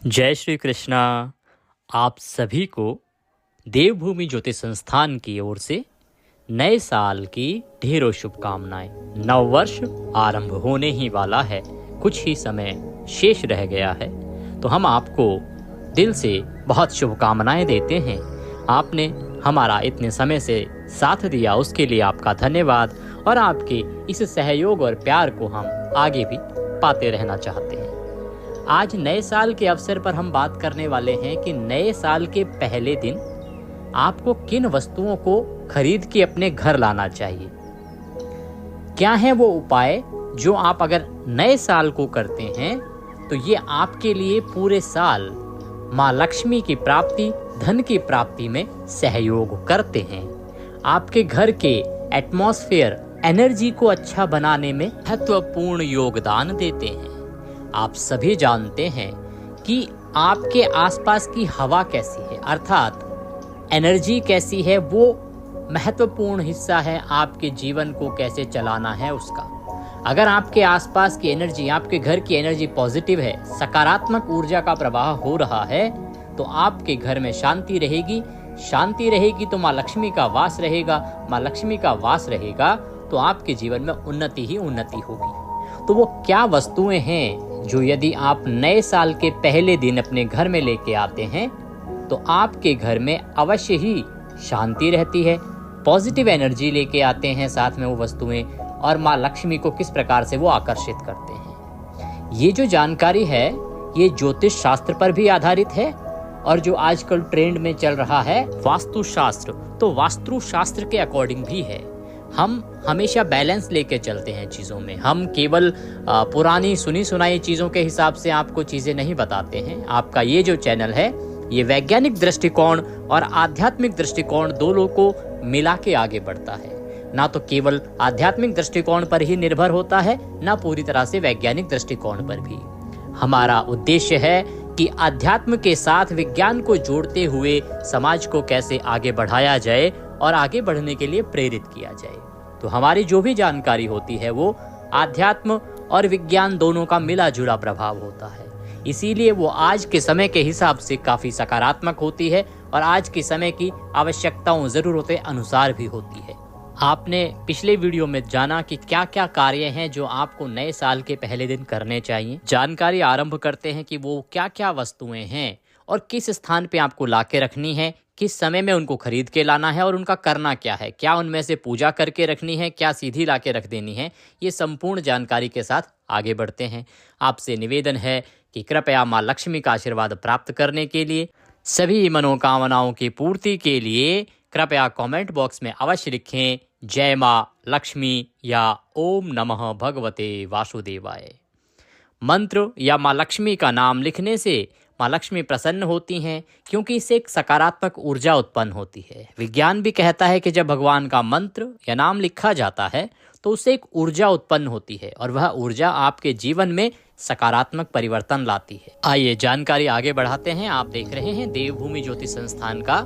जय श्री कृष्णा। आप सभी को देवभूमि ज्योतिष संस्थान की ओर से नए साल की ढेरों शुभकामनाएं। नव वर्ष आरंभ होने ही वाला है, कुछ ही समय शेष रह गया है, तो हम आपको दिल से बहुत शुभकामनाएं देते हैं। आपने हमारा इतने समय से साथ दिया, उसके लिए आपका धन्यवाद। और आपके इस सहयोग और प्यार को हम आगे भी पाते रहना चाहते हैं। आज नए साल के अवसर पर हम बात करने वाले हैं कि नए साल के पहले दिन आपको किन वस्तुओं को खरीद के अपने घर लाना चाहिए। क्या है वो उपाय जो आप अगर नए साल को करते हैं तो ये आपके लिए पूरे साल माँ लक्ष्मी की प्राप्ति, धन की प्राप्ति में सहयोग करते हैं। आपके घर के एटमॉस्फेयर, एनर्जी को अच्छा बनाने में महत्वपूर्ण योगदान देते हैं। आप सभी जानते हैं कि आपके आसपास की हवा कैसी है, अर्थात एनर्जी कैसी है, वो महत्वपूर्ण हिस्सा है आपके जीवन को कैसे चलाना है उसका। अगर आपके आसपास की एनर्जी, आपके घर की एनर्जी पॉजिटिव है, सकारात्मक ऊर्जा का प्रवाह हो रहा है, तो आपके घर में शांति रहेगी। शांति रहेगी तो माँ लक्ष्मी का वास रहेगा। माँ लक्ष्मी का वास रहेगा तो आपके जीवन में उन्नति ही उन्नति होगी। तो वो क्या वस्तुएं हैं जो यदि आप नए साल के पहले दिन अपने घर में लेके आते हैं तो आपके घर में अवश्य ही शांति रहती है, पॉजिटिव एनर्जी लेके आते हैं साथ में वो वस्तुएं, और माँ लक्ष्मी को किस प्रकार से वो आकर्षित करते हैं। ये जो जानकारी है ये ज्योतिष शास्त्र पर भी आधारित है, और जो आजकल ट्रेंड में चल रहा है वास्तुशास्त्र, तो वास्तुशास्त्र के अकॉर्डिंग भी है। हम हमेशा बैलेंस लेके चलते हैं चीज़ों में। हम केवल पुरानी सुनी सुनाई चीज़ों के हिसाब से आपको चीज़ें नहीं बताते हैं। आपका ये जो चैनल है ये वैज्ञानिक दृष्टिकोण और आध्यात्मिक दृष्टिकोण दोनों को मिला के आगे बढ़ता है। ना तो केवल आध्यात्मिक दृष्टिकोण पर ही निर्भर होता है, ना पूरी तरह से वैज्ञानिक दृष्टिकोण पर भी। हमारा उद्देश्य है कि अध्यात्म के साथ विज्ञान को जोड़ते हुए समाज को कैसे आगे बढ़ाया जाए और आगे बढ़ने के लिए प्रेरित किया जाए। तो हमारी जो भी जानकारी होती है वो आध्यात्म और विज्ञान दोनों का मिला जुला प्रभाव होता है। इसीलिए वो आज के समय के हिसाब से काफी सकारात्मक होती है और आज के समय की आवश्यकताओं, जरूरतें अनुसार भी होती है। आपने पिछले वीडियो में जाना कि क्या क्या कार्य हैं जो आपको नए साल के पहले दिन करने चाहिए। जानकारी आरंभ करते हैं कि वो क्या क्या वस्तुएं हैं और किस स्थान पे आपको लाके रखनी है, किस समय में उनको खरीद के लाना है और उनका करना क्या है। क्या उनमें से पूजा करके रखनी है, क्या सीधी लाके रख देनी है। ये संपूर्ण जानकारी के साथ आगे बढ़ते हैं। आपसे निवेदन है कि कृपया माँ लक्ष्मी का आशीर्वाद प्राप्त करने के लिए, सभी मनोकामनाओं की पूर्ति के लिए कृपया कमेंट बॉक्स में अवश्य लिखें जय माँ लक्ष्मी या ओम नमः भगवते वासुदेवाय। मंत्र या माँ लक्ष्मी का नाम लिखने से माँ लक्ष्मी प्रसन्न होती हैं, क्योंकि इससे एक सकारात्मक ऊर्जा उत्पन्न होती है। विज्ञान भी कहता है कि जब भगवान का मंत्र या नाम लिखा जाता है तो उससे एक ऊर्जा उत्पन्न होती है और वह ऊर्जा आपके जीवन में सकारात्मक परिवर्तन लाती है। आइए जानकारी आगे बढ़ाते हैं। आप देख रहे हैं देवभूमि ज्योतिष संस्थान का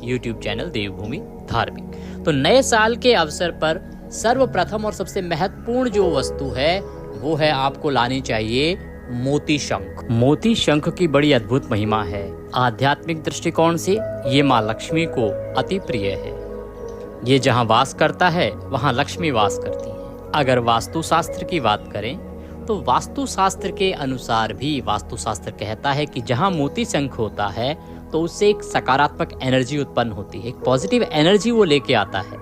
YouTube चैनल देवभूमि धार्मिक। तो नए साल के अवसर पर सर्वप्रथम और सबसे महत्वपूर्ण जो वस्तु है वो है आपको लानी चाहिए मोती शंख। मोती शंख की बड़ी अद्भुत महिमा है। आध्यात्मिक दृष्टिकोण से ये माँ लक्ष्मी को अति प्रिय है। ये जहाँ वास करता है वहाँ लक्ष्मी वास करती है। अगर वास्तुशास्त्र की बात करें तो वास्तुशास्त्र के अनुसार भी वास्तुशास्त्र कहता है कि जहाँ मोती शंख होता है तो उससे एक सकारात्मक एनर्जी उत्पन्न होती है, एक पॉजिटिव एनर्जी वो लेके आता है।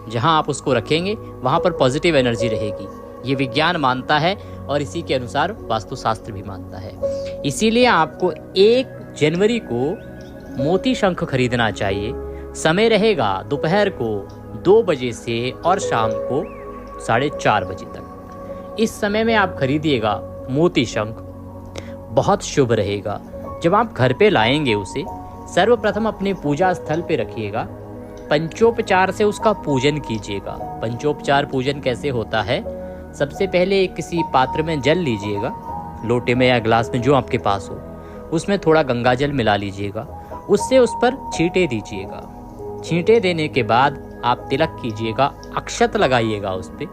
जहाँ आप उसको रखेंगे वहाँ पर पॉजिटिव एनर्जी रहेगी। ये विज्ञान मानता है और इसी के अनुसार वास्तुशास्त्र भी मानता है। इसीलिए आपको 1 जनवरी को मोती शंख खरीदना चाहिए। समय रहेगा दोपहर को 2 बजे से और शाम को 4:30 बजे तक। इस समय में आप खरीदिएगा मोती शंख, बहुत शुभ रहेगा। जब आप घर पे लाएंगे उसे सर्वप्रथम अपने पूजा स्थल पे रखिएगा। पंचोपचार से उसका पूजन कीजिएगा। पंचोपचार पूजन कैसे होता है? सबसे पहले किसी पात्र में जल लीजिएगा, लोटे में या ग्लास में जो आपके पास हो, उसमें थोड़ा गंगा जल मिला लीजिएगा। उससे उस पर छींटे दीजिएगा। छींटे देने के बाद आप तिलक कीजिएगा, अक्षत लगाइएगा उस पे।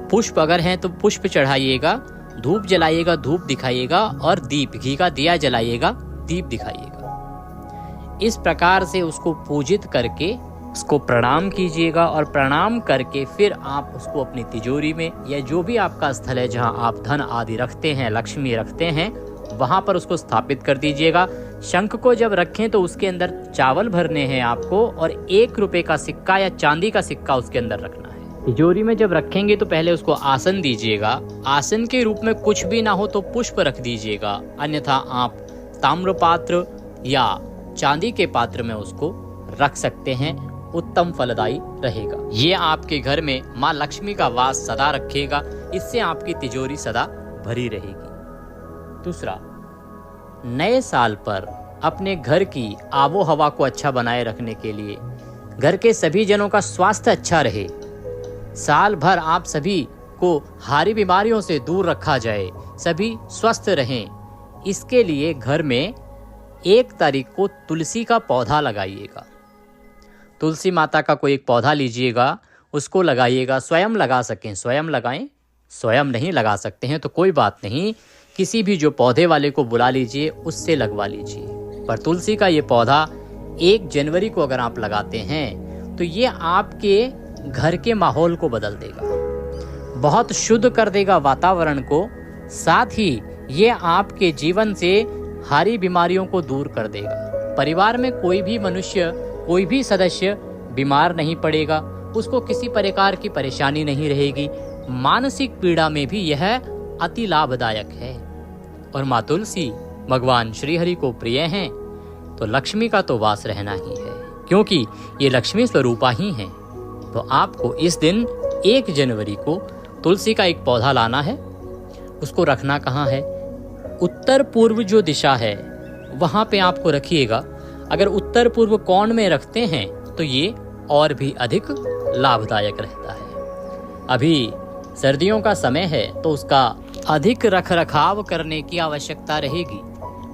पुष्प अगर हैं तो पुष्प चढ़ाइएगा, धूप जलाइएगा, धूप दिखाइएगा और दीप, घी का दिया जलाइएगा दीप दिखाइएगा। इस प्रकार से उसको पूजित करके उसको प्रणाम कीजिएगा और प्रणाम करके फिर आप उसको अपनी तिजोरी में या जो भी आपका स्थल है जहां आप धन आदि रखते हैं, लक्ष्मी रखते हैं, वहां पर उसको स्थापित कर दीजिएगा। शंख को जब रखें तो उसके अंदर चावल भरने हैं आपको और 1 रुपए का सिक्का या चांदी का सिक्का उसके अंदर रखना है। तिजोरी में जब रखेंगे तो पहले उसको आसन दीजिएगा। आसन के रूप में कुछ भी ना हो तो पुष्प रख दीजिएगा, अन्यथा आप ताम्र पात्र या चांदी के पात्र में उसको रख सकते हैं, उत्तम फलदायी रहेगा। ये आपके घर में माँ लक्ष्मी का वास सदा रखेगा, इससे आपकी तिजोरी सदा भरी रहेगी। दूसरा, नए साल पर अपने घर की आबो हवा को अच्छा बनाए रखने के लिए, घर के सभी जनों का स्वास्थ्य अच्छा रहे, साल भर आप सभी को हारी बीमारियों से दूर रखा जाए, सभी स्वस्थ रहें, इसके लिए घर में 1 तारीख को तुलसी का पौधा लगाइएगा। तुलसी माता का कोई एक पौधा लीजिएगा, उसको लगाइएगा। स्वयं लगा सकें स्वयं लगाएं, स्वयं नहीं लगा सकते हैं तो कोई बात नहीं, किसी भी जो पौधे वाले को बुला लीजिए, उससे लगवा लीजिए। पर तुलसी का ये पौधा 1 जनवरी को अगर आप लगाते हैं तो ये आपके घर के माहौल को बदल देगा, बहुत शुद्ध कर देगा वातावरण को, साथ ही ये आपके जीवन से हारी बीमारियों को दूर कर देगा। परिवार में कोई भी मनुष्य, कोई भी सदस्य बीमार नहीं पड़ेगा, उसको किसी प्रकार की परेशानी नहीं रहेगी। मानसिक पीड़ा में भी यह अति लाभदायक है। और माँ तुलसी भगवान श्री हरि को प्रिय हैं, तो लक्ष्मी का तो वास रहना ही है, क्योंकि ये लक्ष्मी स्वरूपा ही हैं। तो आपको इस दिन 1 जनवरी को तुलसी का एक पौधा लाना है। उसको रखना कहाँ है? उत्तर पूर्व जो दिशा है वहाँ पे आपको रखिएगा। अगर उत्तर पूर्व कोण में रखते हैं तो ये और भी अधिक लाभदायक रहता है। अभी सर्दियों का समय है तो उसका अधिक रख रखाव करने की आवश्यकता रहेगी।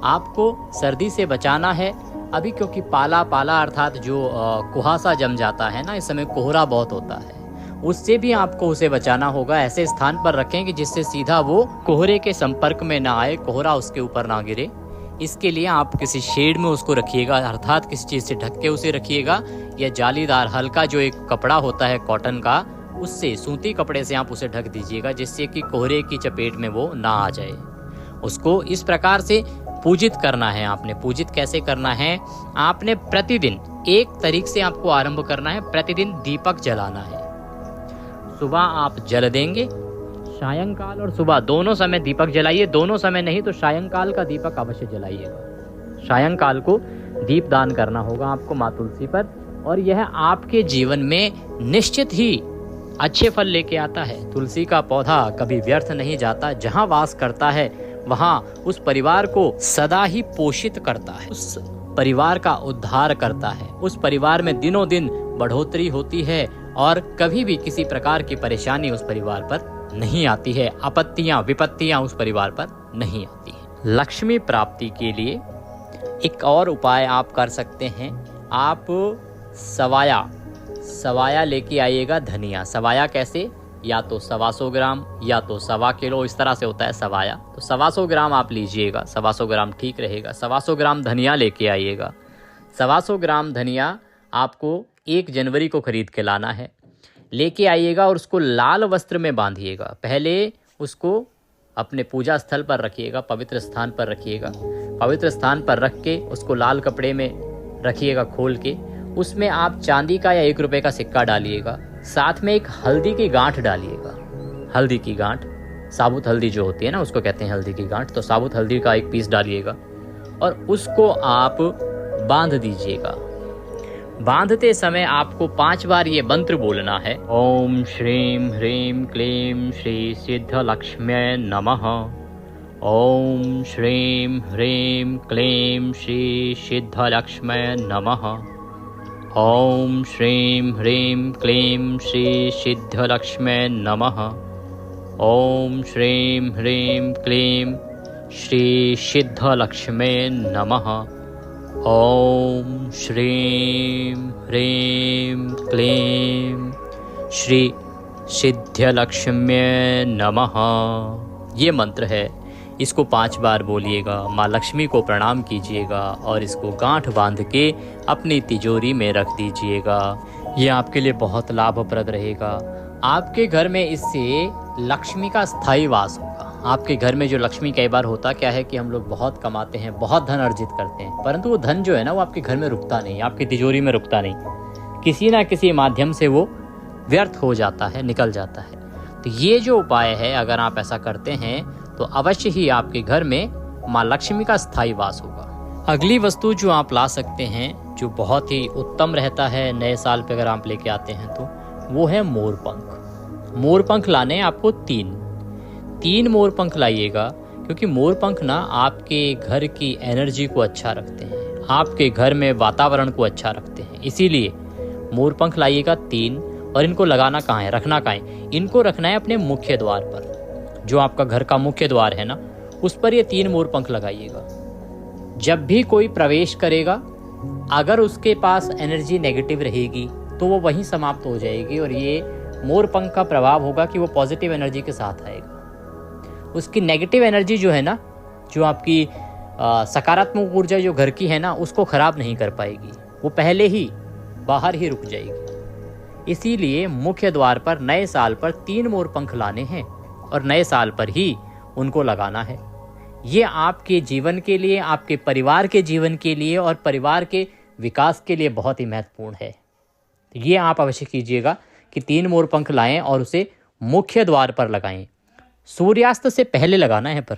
आपको सर्दी से बचाना है अभी, क्योंकि पाला अर्थात जो कुहासा जम जाता है ना, इस समय कोहरा बहुत होता है, उससे भी आपको उसे बचाना होगा। ऐसे स्थान पर रखें कि जिससे सीधा वो कोहरे के संपर्क में ना आए, कोहरा उसके ऊपर ना गिरे। इसके लिए आप किसी शेड में उसको रखिएगा, अर्थात किसी चीज़ से ढक के उसे रखिएगा, या जालीदार हल्का जो एक कपड़ा होता है कॉटन का, उससे, सूती कपड़े से आप उसे ढक दीजिएगा, जिससे कि कोहरे की चपेट में वो ना आ जाए। उसको इस प्रकार से पूजित करना है। आपने पूजित कैसे करना है? आपने प्रतिदिन 1 तारीख से आपको आरंभ करना है, प्रतिदिन दीपक जलाना है। सुबह आप जल देंगे, सायंकाल और सुबह दोनों समय दीपक जलाइए। दोनों समय नहीं तो सायंकाल का दीपक अवश्य जलाइएगा। सायंकाल को दीप दान करना होगा आपको माँ तुलसी पर, और यह आपके जीवन में निश्चित ही अच्छे फल लेके आता है। तुलसी का पौधा कभी व्यर्थ नहीं जाता, जहाँ वास करता है वहाँ उस परिवार को सदा ही पोषित करता है, उस परिवार का उद्धार करता है, उस परिवार में दिनों दिन बढ़ोतरी होती है और कभी भी किसी प्रकार की परेशानी उस परिवार पर नहीं आती है, आपत्तियां विपत्तियां उस परिवार पर नहीं आती है। लक्ष्मी प्राप्ति के लिए एक और उपाय आप कर सकते हैं। आप सवाया लेके आइएगा। धनिया सवाया कैसे? या तो 125 ग्राम या तो 1.25 किलो, इस तरह से होता है सवाया। तो 125 ग्राम आप लीजिएगा, 125 ग्राम ठीक रहेगा। 125 ग्राम धनिया लेके आइएगा। 125 ग्राम धनिया आपको 1 जनवरी को खरीद के लाना है, लेके आइएगा और उसको लाल वस्त्र में बांधिएगा। पहले उसको अपने पूजा स्थल पर रखिएगा, पवित्र स्थान पर रखिएगा। पवित्र स्थान पर रख के उसको लाल कपड़े में रखिएगा खोल के। उसमें आप चांदी का या 1 रुपए का सिक्का डालिएगा, साथ में एक हल्दी की गांठ डालिएगा। हल्दी की गांठ, साबुत हल्दी जो होती है ना, उसको कहते हैं हल्दी की गांठ। तो साबुत हल्दी का 1 पीस डालिएगा और उसको आप बांध दीजिएगा। बांधते समय आपको 5 बार ये मंत्र बोलना है। ओम श्रीम ह्रीम क्लीम श्री सिद्ध लक्ष्म्यै नमः। ओम श्रीम ह्रीम क्लीम श्री सिद्ध लक्ष्म्यै नमः। ओम श्रीम ह्रीम क्लीम श्री सिद्ध लक्ष्म्यै नमः। ओम श्रीम ह्रीम क्लीम श्री सिद्ध लक्ष्म्यै नमः। ओम श्रीम ह्रीम क्लीम श्री सिद्ध लक्ष्म्यै नमः। ये मंत्र है। इसको 5 बार बोलिएगा, माँ लक्ष्मी को प्रणाम कीजिएगा और इसको गांठ बांध के अपनी तिजोरी में रख दीजिएगा। ये आपके लिए बहुत लाभप्रद रहेगा। आपके घर में इससे लक्ष्मी का स्थायी वास होगा। आपके घर में जो लक्ष्मी, कई बार होता क्या है कि हम लोग बहुत कमाते हैं, बहुत धन अर्जित करते हैं, परंतु वो धन जो है ना वो आपके घर में रुकता नहीं, आपकी तिजोरी में रुकता नहीं, किसी ना किसी माध्यम से वो व्यर्थ हो जाता है, निकल जाता है। तो ये जो उपाय है, अगर आप ऐसा करते हैं तो अवश्य ही आपके घर में माँ लक्ष्मी का स्थायी वास होगा। अगली वस्तु जो आप ला सकते हैं, जो बहुत ही उत्तम रहता है नए साल पे अगर आप लेके आते हैं, तो वो है मोरपंख। मोरपंख लाने आपको तीन मोरपंख लाइएगा, क्योंकि मोरपंख ना आपके घर की एनर्जी को अच्छा रखते हैं, आपके घर में वातावरण को अच्छा रखते हैं। इसीलिए मोरपंख लाइएगा 3। और इनको लगाना कहाँ है, रखना कहाँ है? इनको रखना है अपने मुख्य द्वार पर। जो आपका घर का मुख्य द्वार है ना, उस पर ये 3 मोरपंख लगाइएगा। जब भी कोई प्रवेश करेगा, अगर उसके पास एनर्जी नेगेटिव रहेगी तो वो वहीं समाप्त हो जाएगी, और ये मोरपंख का प्रभाव होगा कि वो पॉजिटिव एनर्जी के साथ आएगा। उसकी नेगेटिव एनर्जी जो है ना, जो आपकी सकारात्मक ऊर्जा जो घर की है ना, उसको खराब नहीं कर पाएगी, वो पहले ही बाहर ही रुक जाएगी। इसीलिए मुख्य द्वार पर नए साल पर 3 मोरपंख लाने हैं और नए साल पर ही उनको लगाना है। ये आपके जीवन के लिए, आपके परिवार के जीवन के लिए और परिवार के विकास के लिए बहुत ही महत्वपूर्ण है। तो ये आप अवश्य कीजिएगा कि 3 मोरपंख लाएं और उसे मुख्य द्वार पर लगाएं। सूर्यास्त से पहले लगाना है, पर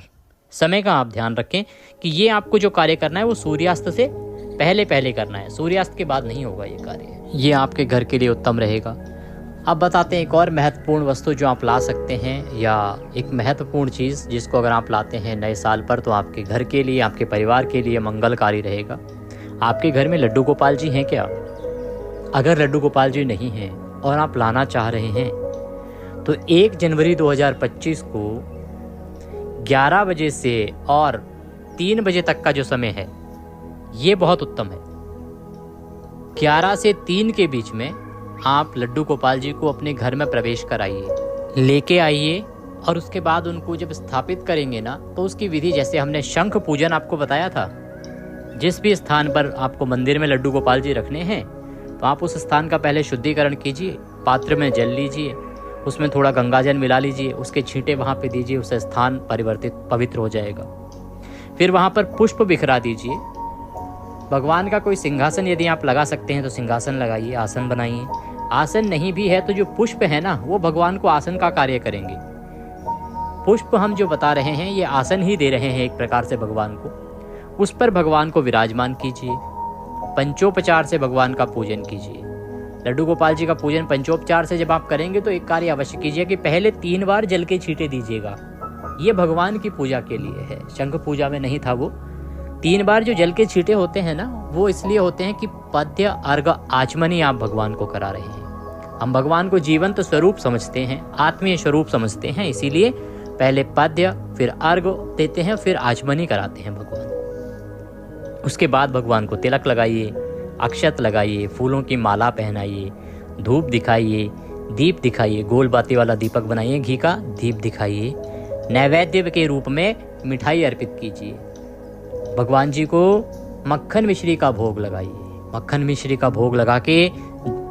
समय का आप ध्यान रखें कि ये आपको जो कार्य करना है वो सूर्यास्त से पहले करना है, सूर्यास्त के बाद नहीं होगा ये कार्य। ये आपके घर के लिए उत्तम रहेगा। अब बताते हैं एक और महत्वपूर्ण वस्तु जो आप ला सकते हैं, या एक महत्वपूर्ण चीज़ जिसको अगर आप लाते हैं नए साल पर तो आपके घर के लिए, आपके परिवार के लिए मंगलकारी रहेगा। आपके घर में लड्डू गोपाल जी हैं क्या? अगर लड्डू गोपाल जी नहीं हैं और आप लाना चाह रहे हैं तो 1 जनवरी 2025 को 11 बजे से और 3 बजे तक का जो समय है ये बहुत उत्तम है। 11 से 3 के बीच में आप लड्डू गोपाल जी को अपने घर में प्रवेश कराइए, लेके आइए, और उसके बाद उनको जब स्थापित करेंगे ना, तो उसकी विधि, जैसे हमने शंख पूजन आपको बताया था, जिस भी स्थान पर आपको मंदिर में लड्डू गोपाल जी रखने हैं तो आप उस स्थान का पहले शुद्धिकरण कीजिए, पात्र में जल लीजिए, उसमें थोड़ा गंगाजल मिला लीजिए, उसके छींटे वहाँ पे दीजिए, उससे स्थान परिवर्तित पवित्र हो जाएगा। फिर वहाँ पर पुष्प बिखरा दीजिए। भगवान का कोई सिंहासन यदि आप लगा सकते हैं तो सिंहासन लगाइए, आसन बनाइए। आसन नहीं भी है तो जो पुष्प है ना, वो भगवान को आसन का कार्य करेंगे। पुष्प हम जो बता रहे हैं ये आसन ही दे रहे हैं एक प्रकार से भगवान को। उस पर भगवान को विराजमान कीजिए, पंचोपचार से भगवान का पूजन कीजिए। लड्डू गोपाल जी का पूजन पंचोपचार से जब आप करेंगे तो एक कार्य अवश्य कीजिए कि पहले 3 बार जल के छींटे दीजिएगा। ये भगवान की पूजा के लिए है, शंख पूजा में नहीं था वो। 3 बार जो जल के छींटे होते हैं ना, वो इसलिए होते हैं कि पद्य अर्घ आचमनी आप भगवान को करा रहे हैं। हम भगवान को जीवंत स्वरूप समझते हैं, आत्मीय स्वरूप समझते हैं, इसीलिए पहले पद्य, फिर अर्घ देते हैं, फिर आचमनी कराते हैं भगवान। उसके बाद भगवान को तिलक लगाइए, अक्षत लगाइए, फूलों की माला पहनाइए, धूप दिखाइए, दीप दिखाइए, गोल बाती वाला दीपक बनाइए, घी का दीप दिखाइए, नैवेद्य के रूप में मिठाई अर्पित कीजिए। भगवान जी को मक्खन मिश्री का भोग लगाइए, मक्खन मिश्री का भोग लगा के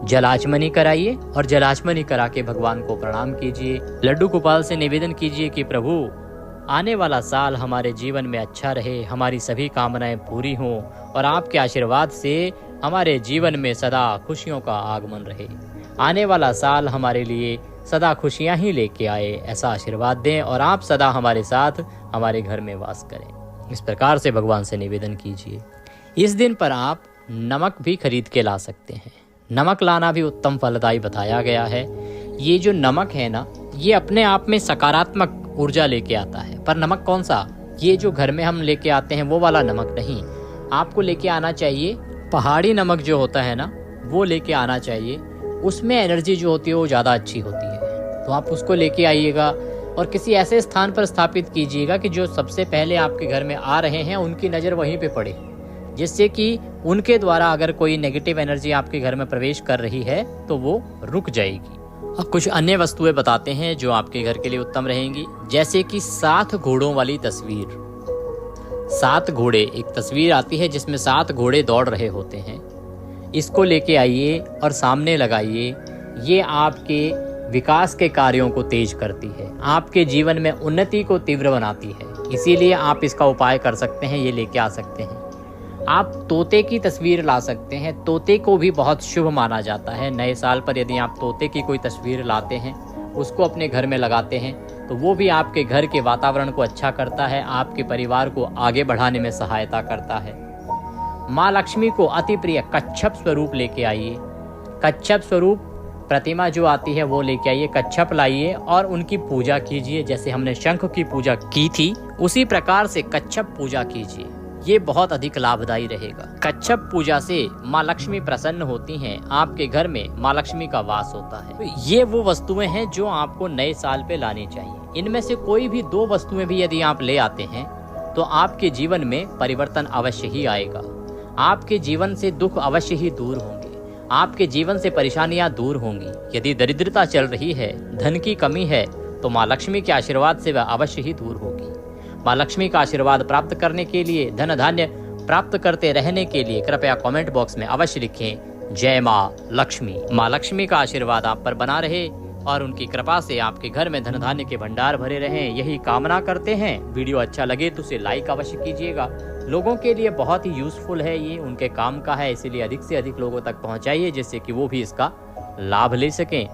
जलाचमनी कराइए, और जलाचमनी करा के भगवान को प्रणाम कीजिए। लड्डू गोपाल से निवेदन कीजिए कि प्रभु, आने वाला साल हमारे जीवन में अच्छा रहे, हमारी सभी कामनाएं पूरी हों, और आपके आशीर्वाद से हमारे जीवन में सदा खुशियों का आगमन रहे। आने वाला साल हमारे लिए सदा खुशियां ही लेके आए, ऐसा आशीर्वाद दें, और आप सदा हमारे साथ हमारे घर में वास करें। इस प्रकार से भगवान से निवेदन कीजिए। इस दिन पर आप नमक भी खरीद के ला सकते हैं। नमक लाना भी उत्तम फलदायी बताया गया है। ये जो नमक है ना, ये अपने आप में सकारात्मक ऊर्जा लेके आता है। पर नमक कौन सा? ये जो घर में हम लेके आते हैं वो वाला नमक नहीं, आपको लेके आना चाहिए पहाड़ी नमक जो होता है ना, वो लेके आना चाहिए। उसमें एनर्जी जो होती है वो ज़्यादा अच्छी होती है, तो आप उसको लेके आइएगा और किसी ऐसे स्थान पर स्थापित कीजिएगा कि जो सबसे पहले आपके घर में आ रहे हैं उनकी नज़र वहीं पे पड़े, जिससे कि उनके द्वारा अगर कोई नेगेटिव एनर्जी आपके घर में प्रवेश कर रही है तो वो रुक जाएगी। अब कुछ अन्य वस्तुएं बताते हैं जो आपके घर के लिए उत्तम रहेंगी, जैसे कि 7 घोड़ों वाली तस्वीर। 7 घोड़े, एक तस्वीर आती है जिसमें 7 घोड़े दौड़ रहे होते हैं। इसको लेके आइए और सामने लगाइए। ये आपके विकास के कार्यों को तेज करती है, आपके जीवन में उन्नति को तीव्र बनाती है। इसीलिए आप इसका उपाय कर सकते हैं, ये लेके आ सकते हैं। आप तोते की तस्वीर ला सकते हैं। तोते को भी बहुत शुभ माना जाता है। नए साल पर यदि आप तोते की कोई तस्वीर लाते हैं, उसको अपने घर में लगाते हैं, तो वो भी आपके घर के वातावरण को अच्छा करता है, आपके परिवार को आगे बढ़ाने में सहायता करता है। माँ लक्ष्मी को अति प्रिय कच्छप स्वरूप लेके आइए। कच्छप स्वरूप प्रतिमा जो आती है वो लेके आइए, कच्छप लाइए और उनकी पूजा कीजिए। जैसे हमने शंख की पूजा की थी, उसी प्रकार से कच्छप पूजा कीजिए। ये बहुत अधिक लाभदायी रहेगा। कच्छप पूजा से माँ लक्ष्मी प्रसन्न होती हैं, आपके घर में माँ लक्ष्मी का वास होता है। तो ये वो वस्तुएं हैं जो आपको नए साल पे लानी चाहिए। इनमें से कोई भी 2 वस्तुएं भी यदि आप ले आते हैं तो आपके जीवन में परिवर्तन अवश्य ही आएगा। आपके जीवन से दुख अवश्य ही दूर होंगे, आपके जीवन से परेशानियां दूर होंगी। यदि दरिद्रता चल रही है, धन की कमी है, तो माँ लक्ष्मी के आशीर्वाद से वह अवश्य ही दूर होगी। माँ लक्ष्मी का आशीर्वाद प्राप्त करने के लिए, धन धान्य प्राप्त करते रहने के लिए कृपया कमेंट बॉक्स में अवश्य लिखें जय माँ लक्ष्मी। माँ लक्ष्मी का आशीर्वाद आप पर बना रहे और उनकी कृपा से आपके घर में धन धान्य के भंडार भरे रहें, यही कामना करते हैं। वीडियो अच्छा लगे तो उसे लाइक अवश्य कीजिएगा। लोगों के लिए बहुत ही यूजफुल है, ये उनके काम का है, इसीलिए अधिक से अधिक लोगों तक पहुंचाइए जिससे कि वो भी इसका लाभ ले सकें।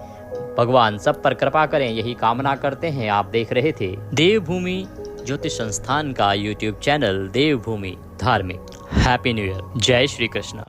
भगवान सब पर कृपा करें, यही कामना करते हैं। आप देख रहे थे देवभूमि ज्योतिष संस्थान का यूट्यूब चैनल देवभूमि धार्मिक। Happy new year. जय श्री कृष्ण।